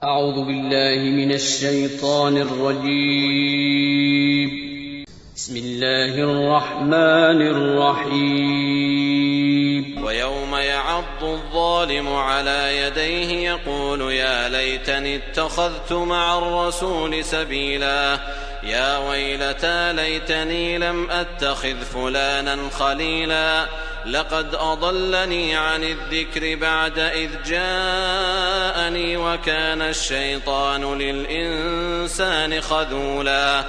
أعوذ بالله من الشيطان الرجيم. بسم الله الرحمن الرحيم. ويوم يعض الظالم على يديه يقول يا ليتني اتخذت مع الرسول سبيلا يا ويلتى ليتني لم أتخذ فلانا خليلا لقد أضلني عن الذكر بعد إذ جاءني وكان الشيطان للإنسان خذولا.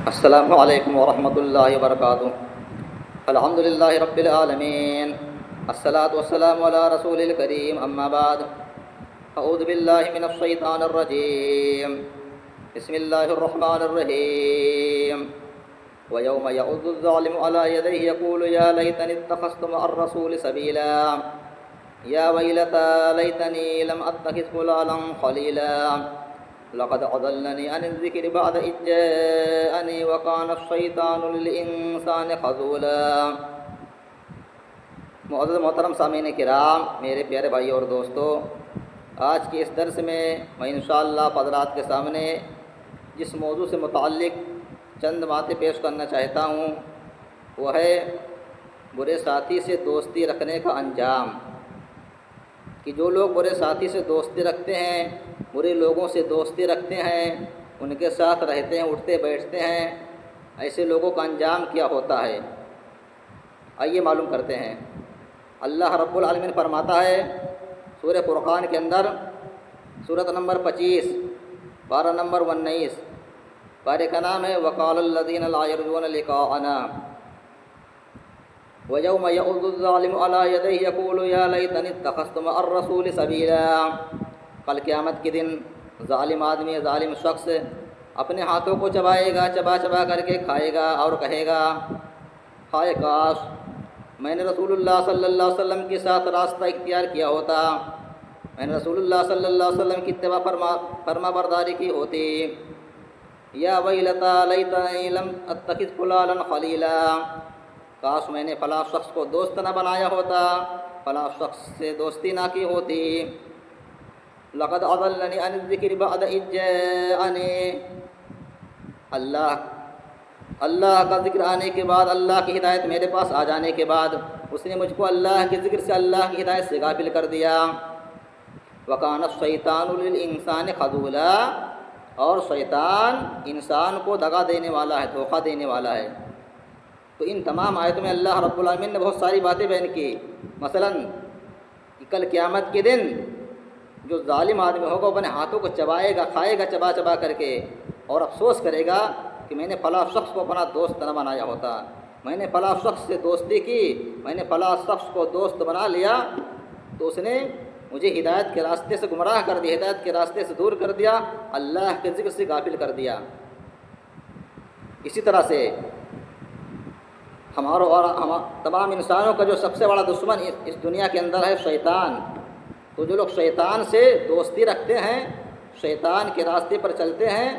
السلام علیکم ورحمۃ اللہ وبرکاتہ. الحمد للہ رب العالمین، الصلاۃ والسلام علی رسول الکریم، اما بعد. اعوذ باللہ من الشیطان الرجیم، بسم اللہ الرحمن الرحیم. ویوم یعض الظالم علی یدیہ یقول یا لیتنی اتخذت مع الرسول سبیلا یا ویلتى لیتنی لم اتخذ فلانا خلیلا لقد أضلني عن الذكر بعد إذ جاءني وكان الشيطان للإنسان خذولا. معزز محترم سامعین کرام، میرے پیارے بھائی اور دوستو، آج کے اس درس میں انشاءاللہ حضرات کے سامنے جس موضوع سے متعلق چند باتیں پیش کرنا چاہتا ہوں وہ ہے برے ساتھی سے دوستی رکھنے کا انجام. کہ جو لوگ برے ساتھی سے دوستی رکھتے ہیں، برے لوگوں سے دوستی رکھتے ہیں، ان کے ساتھ رہتے ہیں، اٹھتے بیٹھتے ہیں، ایسے لوگوں کا انجام کیا ہوتا ہے، آئیے معلوم کرتے ہیں. اللہ رب العالمین فرماتا ہے سورہ فرقان کے اندر، سورۃ نمبر 25، پارہ نمبر 19، پارے کا نام ہے وقال الذین لا یرجون لقاءنا وَيَوْمَ يَعُضُّ الظَّالِمُ عَلَى يَدَيْهِ يَقُولُ يَا لَيْتَنِي اتَّخَذْتُ مَعَ الرَّسُولِ سَبِيلًا. کل قیامت کے دن ظالم آدمی، ظالم شخص اپنے ہاتھوں کو چبائے گا، چبا چبا کر کے کھائے گا اور کہے گا ہائے کاش میں نے رسول اللہ صلی اللہ علیہ وسلم کے ساتھ راستہ اختیار کیا ہوتا، میں نے رسول اللہ صلی اللہ علیہ وسلم کی اتباع فرما برداری کی ہوتی. یا ویلتى لیتنی لم اتخذ فلانا خلیلا، کاش میں نے فلاں شخص کو دوست نہ بنایا ہوتا، فلاں شخص سے دوستی نہ کی ہوتی. لقد اضلنی عن الذکر بعد اذ جاءنی، اللہ کا ذکر آنے کے بعد، اللہ کی ہدایت میرے پاس آ جانے کے بعد اس نے مجھ کو اللہ کے ذکر سے، اللہ کی ہدایت سے غافل کر دیا. وکان الشیطان للانسان خذولا، اور شیطان انسان کو دغا دینے والا ہے، دھوکہ دینے والا ہے. تو ان تمام آیتوں میں اللہ رب العالمین نے بہت ساری باتیں بیان کی. مثلاً کل قیامت کے دن جو ظالم آدمی ہوگا وہ اپنے ہاتھوں کو چبائے گا، کھائے گا چبا چبا کر کے، اور افسوس کرے گا کہ میں نے فلاں شخص کو اپنا دوست نہ بنایا ہوتا، میں نے فلاں شخص سے دوستی کی، میں نے فلاں شخص کو دوست بنا لیا تو اس نے مجھے ہدایت کے راستے سے گمراہ کر دیا، ہدایت کے راستے سے دور کر دیا، اللہ کے ذکر سے غافل کر دیا. اسی طرح سے ہماروں اور تمام انسانوں کا جو سب سے بڑا دشمن اس دنیا کے اندر ہے شیطان. تو جو لوگ شیطان سے دوستی رکھتے ہیں، شیطان کے راستے پر چلتے ہیں،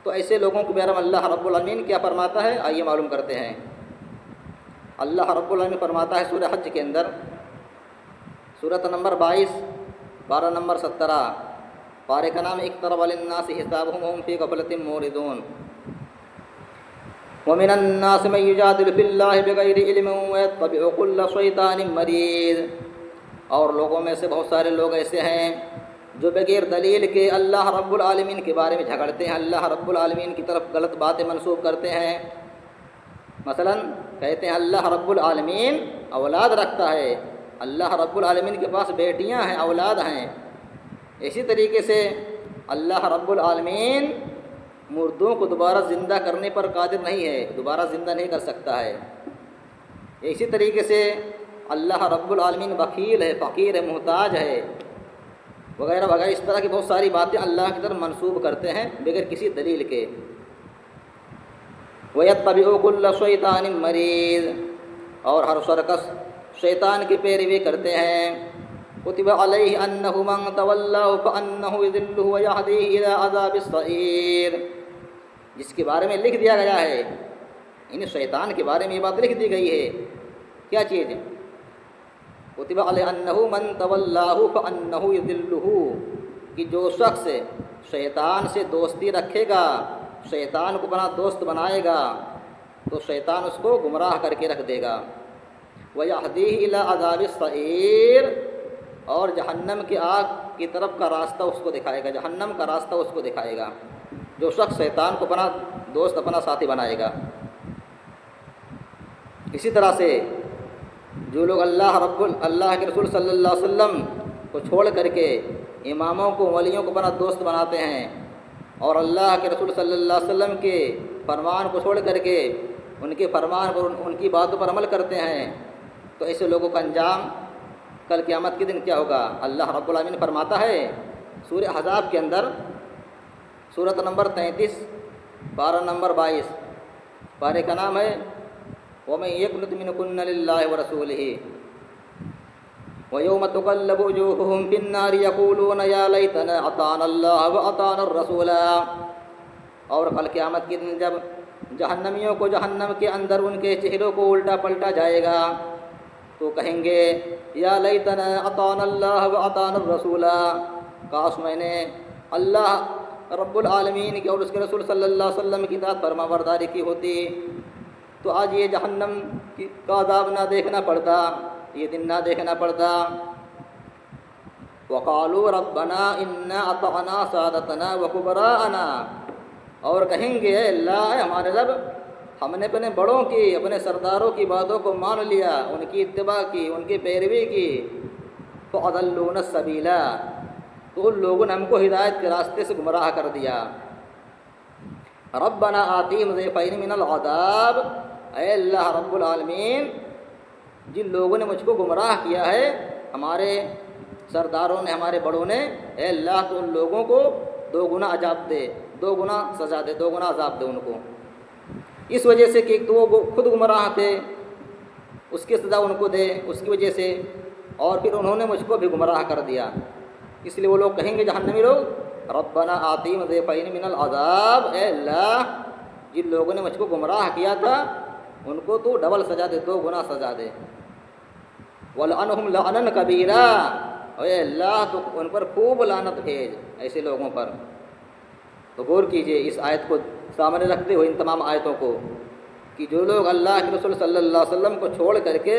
تو ایسے لوگوں کو بہرحال اللہ رب العالمین کیا فرماتا ہے، آئیے معلوم کرتے ہیں. اللہ رب العالمین فرماتا ہے سورہ حج کے اندر، سورۃ نمبر 22، پارہ نمبر 17، پارے کا نام اقترب للناس حسابهم وهم في غفلة معرضون. ومن الناس من يجادل في الله بغير علم ويتبع كل شيطان مريد. اور لوگوں میں سے بہت سارے لوگ ایسے ہیں جو بغیر دلیل کے اللہ رب العالمین کے بارے میں جھگڑتے ہیں، اللہ رب العالمین کی طرف غلط باتیں منسوب کرتے ہیں. مثلا کہتے ہیں اللہ رب العالمین اولاد رکھتا ہے، اللہ رب العالمین کے پاس بیٹیاں ہیں، اولاد ہیں. اسی طریقے سے اللہ رب العالمین مردوں کو دوبارہ زندہ کرنے پر قادر نہیں ہے، دوبارہ زندہ نہیں کر سکتا ہے. اسی طریقے سے اللہ رب العالمین بخیل ہے، فقیر ہے، محتاج ہے، وغیرہ وغیرہ. اس طرح کی بہت ساری باتیں اللہ کی طرف منسوب کرتے ہیں بغیر کسی دلیل کے. وَيَتَّبِعُ كُلَّ شَيْطَانٍ مَرِيدٍ، اور ہر سرکس شیطان کی پیروی کرتے ہیں. كُتِبَ عَلَيْهِ أَنَّهُ مَنْ تَوَلَّاهُ فَأَنَّهُ يُضِلُّهُ وَيَهْدِيهِ إِلَىٰ عَذَابِ السَّعِيرِ. جس کے بارے میں لکھ دیا گیا ہے، یعنی شیطان کے بارے میں یہ بات لکھ دی گئی ہے. کیا چیز ہے؟ كتب علیہ انہ من تولاه فانہ یضلہ، کہ جو شخص شیطان سے دوستی رکھے گا، شیطان کو اپنا دوست بنائے گا، تو شیطان اس کو گمراہ کر کے رکھ دے گا۔ وَيَهْدِيهِ إِلَىٰ عَذَابِ السَّعِيرِ، اور جہنم کی آگ کی طرف کا راستہ اس کو دکھائے گا، جہنم کا راستہ اس کو دکھائے گا، جو شخص شیطان کو اپنا دوست اپنا ساتھی بنائے گا۔ اسی طرح سے جو لوگ اللہ کے رسول صلی اللہ علیہ وسلم کو چھوڑ کر کے اماموں کو ولیوں کو اپنا دوست بناتے ہیں، اور اللہ کے رسول صلی اللہ علیہ وسلم کے فرمان کو چھوڑ کر کے ان کے فرمان پر ان کی باتوں پر عمل کرتے ہیں، تو ایسے لوگوں کا انجام کل قیامت کے دن کیا ہوگا؟ اللہ رب العالمین فرماتا ہے سورہ احزاب کے اندر، سورۃ نمبر 33 پارہ نمبر 22، پارے کا نام ہے وَمَن يَقْنُتْ مِنكُنَّ لِلَّهِ وَرَسُولِهِ وَيَوْمَ تُقَلَّبُ وُجُوهُهُمْ فِي النَّارِ يَقُولُونَ يَا لَيْتَنَا أَطَعْنَا اللَّهَ وَأَطَعْنَا الرَّسُولَ، اور کل قیامت کے دن جب جہنمیوں کو جہنم کے اندر ان کے چہروں کو الٹا پلٹا جائے گا تو کہیں گے یا لیتنا اطعنا اللہ واطعنا الرسول، کاش میں نے اللہ رب العالمین کی اور اس کے رسول صلی اللہ علیہ وسلم کی اطاعت فرما برداری کی ہوتی، تو آج یہ جہنم کا عذاب نہ دیکھنا پڑتا، یہ دن نہ دیکھنا پڑتا۔ وقالوا ربنا انا اطعنا سادتنا وکبراءنا، اور کہیں گے اے اللہ اے ہمارے رب، ہم نے اپنے بڑوں کی اپنے سرداروں کی باتوں کو مان لیا، ان کی اتباع کی، ان کی پیروی کی، فأضلونا السبیل، تو ان لوگوں نے ہم کو ہدایت کے راستے سے گمراہ کر دیا۔ ربنا آتیہم ضعفین من العذاب، اے اللہ رب العالمین جن لوگوں نے مجھ کو گمراہ کیا ہے، ہمارے سرداروں نے ہمارے بڑوں نے، اے اللہ تو ان لوگوں کو دو گنا عذاب دے، دو گنا سزا دے، دو گنا عذاب دے ان کو، اس وجہ سے کہ تو وہ خود گمراہ تھے، اس کی سزا ان کو دے اس کی وجہ سے، اور پھر انہوں نے مجھ کو بھی گمراہ کر دیا، اس لیے وہ لوگ کہیں گے جہنمی لوگ ربنا آتیہم ضعفین من العذاب، اے اللہ جن لوگوں نے مجھ کو گمراہ کیا تھا ان کو تو ڈبل سزا دے، دو گنا سزا دے، وَلْعَنْهُمْ لَعْنًا كَبِيرًا، اے اللہ تو ان پر خوب لعنت بھیج ایسے لوگوں پر۔ تو غور کیجئے اس آیت کو سامنے رکھتے ہوئے ان تمام آیتوں کو، کہ جو لوگ اللہ کے رسول صلی اللہ علیہ وسلم کو چھوڑ کر کے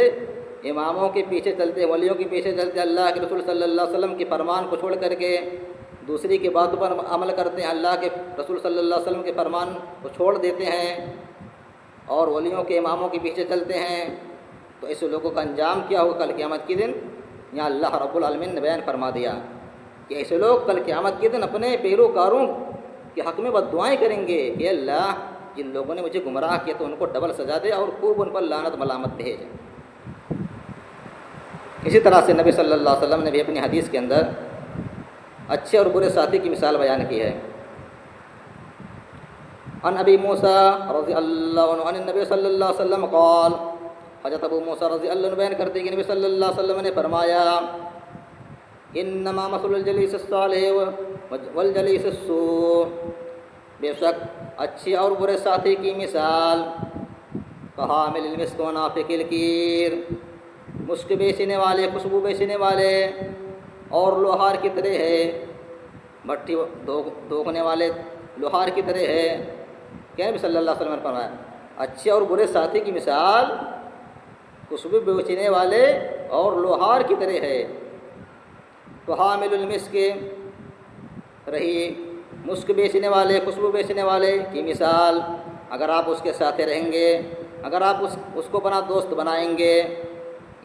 اماموں کے پیچھے چلتے، ولیوں کے پیچھے چلتے، اللہ کے رسول صلی اللہ علیہ وسلم کے فرمان کو چھوڑ کر کے دوسری کی باتوں پر عمل کرتے ہیں، اللہ کے رسول صلی اللہ علیہ وسلم کے فرمان کو چھوڑ دیتے ہیں اور ولیوں کے اماموں کے پیچھے چلتے ہیں، تو ایسے لوگوں کا انجام کیا ہوگا کل قیامت کے دن؟ یہاں اللہ رب العالمین نے بیان فرما دیا کہ ایسے لوگ کل قیامت کے دن اپنے پیروکاروں کے حق میں بد دعائیں کریں گے کہ اللہ جن لوگوں نے مجھے گمراہ کیا تو ان کو ڈبل سزا دے اور خوب ان پر لعنت ملامت بھیج۔ اسی طرح سے نبی صلی اللہ علیہ وسلم نے بھی اپنی حدیث کے اندر اچھے اور برے ساتھی کی مثال بیان کی ہے۔ عن ابی موسیٰ رضی اللہ عنہ عن النبی صلی اللہ علیہ وسلم قال، حضرت ابو موسیٰ رضی اللہ عنہ بیان کرتے ہیں کہ نبی صلی اللہ علیہ وسلم نے فرمایا انما مثل الجلیس الصالح والجلیس السوء، بے شک اچھے اور برے ساتھی کی مثال کحامل المسک و نافخ الکیر، مشک بیچنے والے، خوشبو بیچنے والے اور لوہار کی طرح ہے، بھٹی دھوکنے والے لوہار کی طرح ہے۔ کیا نبی صلی اللہ علیہ وسلم نے فرمایا اچھے اور برے ساتھی کی مثال خوشبو بیچنے والے اور لوہار کی طرح ہے۔ تو حامل المسک، رہی مسک بیچنے والے، خوشبو بیچنے والے کی مثال، اگر آپ اس کے ساتھ رہیں گے، اگر آپ اس کو اپنا دوست بنائیں گے،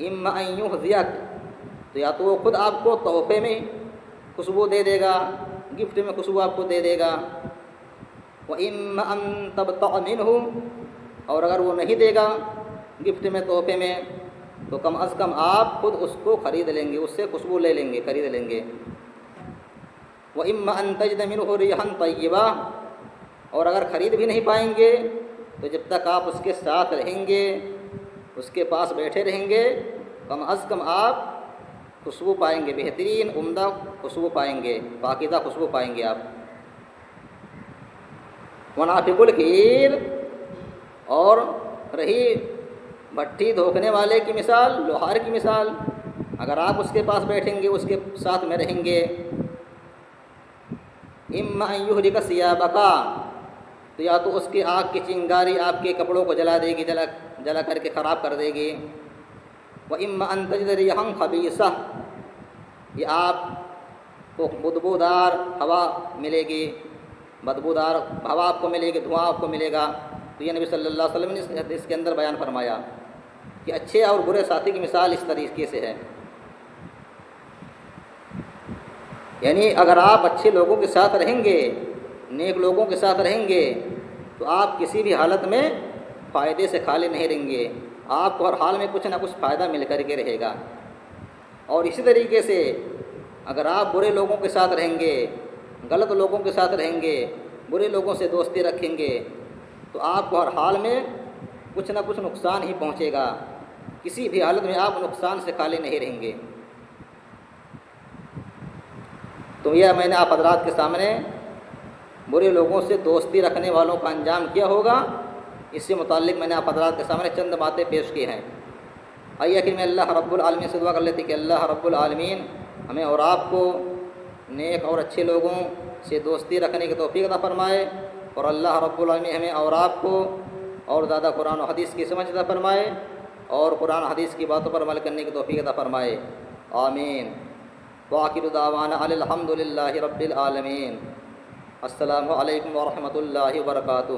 اما ان یحذیک، تو یا تو وہ خود آپ کو تحفے میں خوشبو دے دے گا، گفٹ میں خوشبو آپ کو دے دے گا، واما ان تبتع منہ، اور اگر وہ نہیں دے گا گفٹ میں تحفے میں تو کم از کم آپ خود اس کو خرید لیں گے، اس سے خوشبو لے لیں گے، خرید لیں گے۔ وَإِمَّا أَن تَجِدَ مِنْهُ رِيحًا طَيِّبًا، اور اگر خرید بھی نہیں پائیں گے تو جب تک آپ اس کے ساتھ رہیں گے، اس کے پاس بیٹھے رہیں گے، کم از کم آپ خوشبو پائیں گے، بہترین عمدہ خوشبو پائیں گے، پاکیزہ خوشبو پائیں گے آپ۔ وَنَافِخُ الْكِيرِ، اور رہی بھٹی دھوکنے والے کی مثال، لوہار کی مثال، اگر آپ اس کے پاس بیٹھیں گے، اس کے ساتھ میں رہیں گے اما ان یہلک ثیابک، تو یا تو اس کی آگ کی چنگاری آپ کے کپڑوں کو جلا دے گی، جلا کر کے خراب کر دے گی، وَإِمَّا أَن تَجِدَ رِيحًا خَبِيثًا، یہ آپ کو بدبودار ہوا ملے گی، بدبودار ہوا آپ کو ملے گی، دھواں آپ کو ملے گا۔ تو یہ نبی صلی اللہ علیہ وسلم نے اس کے اندر بیان فرمایا کہ اچھے اور برے ساتھی کی مثال اس طریقے سے ہے، یعنی اگر آپ اچھے لوگوں کے ساتھ رہیں گے، نیک لوگوں کے ساتھ رہیں گے، تو آپ کسی بھی حالت میں فائدے سے خالی نہیں رہیں گے، آپ کو ہر حال میں کچھ نہ کچھ فائدہ مل کر کے رہے گا۔ اور اسی طریقے سے اگر آپ برے لوگوں کے ساتھ رہیں گے، غلط لوگوں کے ساتھ رہیں گے، برے لوگوں سے دوستی رکھیں گے، تو آپ کو ہر حال میں کچھ نہ کچھ نقصان ہی پہنچے گا، کسی بھی حالت میں آپ نقصان سے خالی نہیں رہیں گے۔ تو یہ میں نے آپ حضرات کے سامنے برے لوگوں سے دوستی رکھنے والوں کا انجام کیا ہوگا، اس سے متعلق میں نے آپ حضرات کے سامنے چند باتیں پیش کی ہیں۔ آئیے کہ میں اللہ رب العالمین سے دعا کر لیتے کہ اللہ رب العالمین ہمیں اور آپ کو نیک اور اچھے لوگوں سے دوستی رکھنے کی توفیق عطا فرمائے، اور اللہ رب العالمین ہمیں اور آپ کو اور زیادہ قرآن و حدیث کی سمجھ عطا فرمائے، اور قرآن و حدیث کی باتوں پر عمل کرنے کی توفیق عطا فرمائے، آمین۔ وآخر دعوانا الحمد للہ رب العالمین۔ السلام علیکم ورحمۃ اللہ وبرکاتہ۔